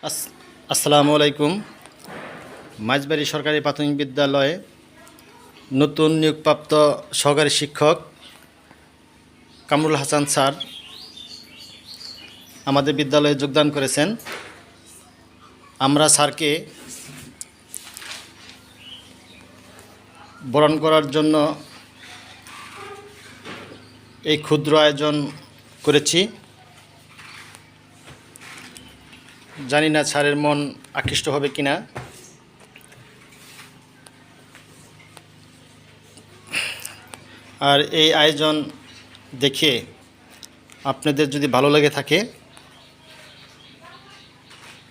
আসসালামু আলাইকুম। মাঝবাড়ি সরকারি প্রাথমিক বিদ্যালয়ে নতুন নিয়োগপ্রাপ্ত সহকারী শিক্ষক কামরুল হাসান স্যার আমাদের বিদ্যালয়ে যোগদান করেছেন। আমরা স্যারকে বরণ করার জন্য এই ক্ষুদ্র আয়োজন করেছি। জানি না স্যারের মন আকৃষ্ট হবে কিনা। আর এই আয়োজন দেখে আপনাদের যদি ভালো লেগে থাকে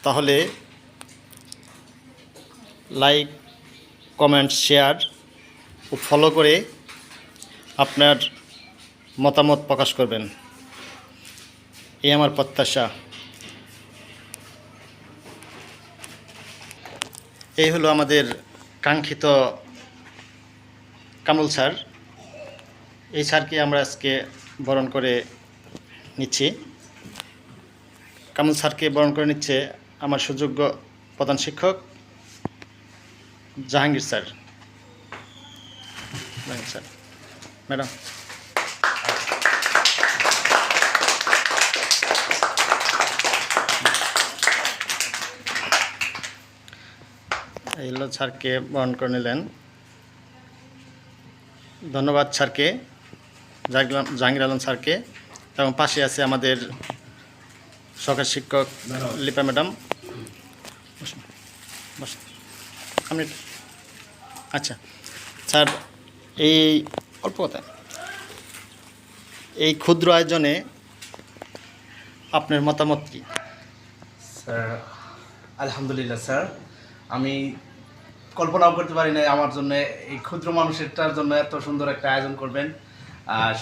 তাহলে লাইক, কমেন্ট, শেয়ার ও ফলো করে আপনার মতামত প্রকাশ করবেন, এই আমার প্রত্যাশা। এই হলো আমাদের কাঙ্ক্ষিত কামরুল স্যার। এই স্যারকে আমরা আজকে বরণ করে নিচ্ছি। কামরুল স্যারকে বরণ করে নিচ্ছে আমার সুযোগ্য প্রধান শিক্ষক জাহাঙ্গীর স্যার। Sir, madam. এই হলো স্যারকে বরণ করে নিলেন। ধন্যবাদ স্যারকে, জাহাঙ্গীর আলম স্যারকে। এবং পাশে আছে আমাদের সহকারী শিক্ষক লিপা ম্যাডাম। আমি আচ্ছা স্যার, এই অল্প কথা, এই ক্ষুদ্র আয়োজনে আপনার মতামত কী? স্যার, আলহামদুলিল্লাহ স্যার, আমি কল্পনাও করতে পারি না আমার জন্য, এই ক্ষুদ্র মানুষেরটার জন্য এত সুন্দর একটা আয়োজন করবেন।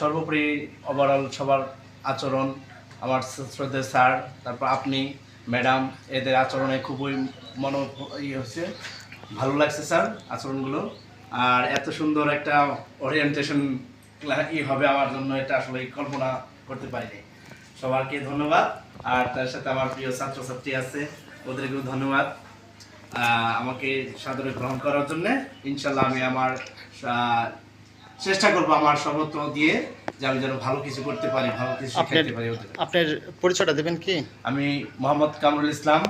সর্বোপরি ওভারঅল সবার আচরণ, আমার শ্রদ্ধেয় স্যার, তারপর আপনি ম্যাডাম, এদের আচরণে খুবই হচ্ছে, ভালো লাগছে স্যার আচরণগুলো। আর এত সুন্দর একটা ওরিয়েন্টেশন হবে আমার জন্য, এটা আসলে কল্পনা করতে পারিনি। সবাইকে ধন্যবাদ। আর তার সাথে আমার প্রিয় ছাত্রছাত্রী আছে, ওদেরকেও ধন্যবাদ আমাকে সাদরে গ্রহণ করার জন্য। ইনশাল্লাহ আমি আমার চেষ্টা করবো আমার সর্বত্র দিয়ে যে আমি যেন ভালো কিছু করতে পারি, ভালো কিছু শিখাইতে পারি। আপনার পরিচয়টা দেবেন কি? আমি Mohammad Kamrul Islam,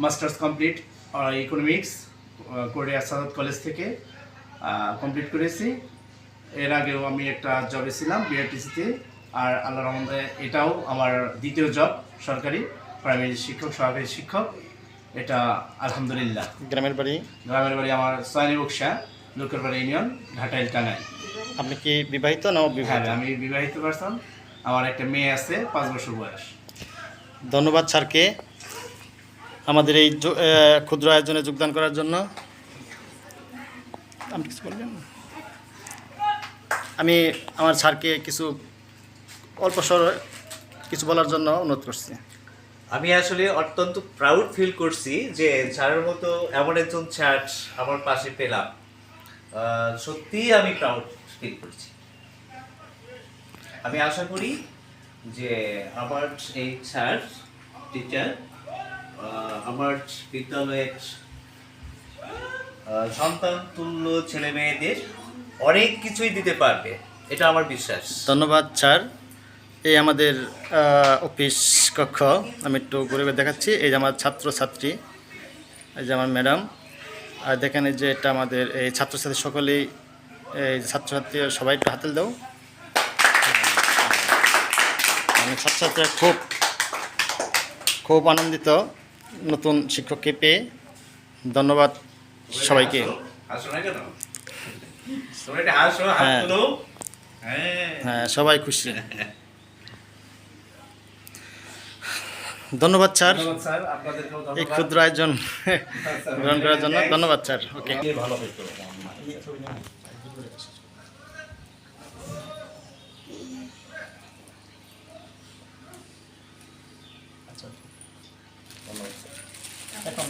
masters complete economics কোরিয়া সাদাত কলেজ থেকে কমপ্লিট করেছি। এর আগেও আমি একটা জবে ছিলাম বিআরটিসিতে। আর আল্লাহর রহমতে এটাও আমার দ্বিতীয় জব, সরকারি প্রাইমারি শিক্ষক, সহকারী শিক্ষক। এটা আলহামদুলিল্লাহ। গ্রামের বাড়ি? গ্রামের বাড়ি আমার সয়নি বকশা, লোকেরবাড়ি ইউনিয়ন, ঘাটাইল, টাঙ্গাইল। আপনি কি বিবাহিত না অবিবাহিত? হ্যাঁ, আমি বিবাহিত পারসন। আমার একটা মেয়ে আছে, 5 বছর বয়স। ধন্যবাদ স্যারকে আমাদের এই ক্ষুদ্র আয়োজনে যোগদান করার জন্য। আপনি কিছু বলবেন? আমি আমার স্যারকে কিছু অল্প কিছু বলার জন্য অনুরোধ করছি। আমি আসলে অত্যন্ত প্রাউড ফিল করছি যে স্যারের মতো এমন একজন স্যার আমার পাশে পেলাম। সত্যিই আমি প্রাউড ফিল করছি। আমি আশা করি যে আমার এই স্যার, টিচার আমার বিদ্যালয়ের সন্তান তুল্য ছেলে মেয়েদের অনেক কিছুই দিতে পারবে, এটা আমার বিশ্বাস। ধন্যবাদ স্যার। এই আমাদের অফিস কক্ষ আমি একটু ঘুরে দেখাচ্ছি। এই যে আমার ছাত্রছাত্রী, এই যে আমার ম্যাডাম। আর দেখেন এই যে এটা আমাদের এই ছাত্রছাত্রী সকলেই, এই ছাত্রছাত্রী সবাই একটু হাততালি দাও। ছাত্রছাত্রীরা খুব আনন্দিত নতুন শিক্ষককে পেয়ে। ধন্যবাদ সবাইকে। হ্যাঁ, সবাই খুশি। ধন্যবাদ স্যার এই ক্ষুদ্র আয়োজন গ্রহণ করার জন্য। ধন্যবাদ স্যার। ওকে, ভালো হইতো। এখন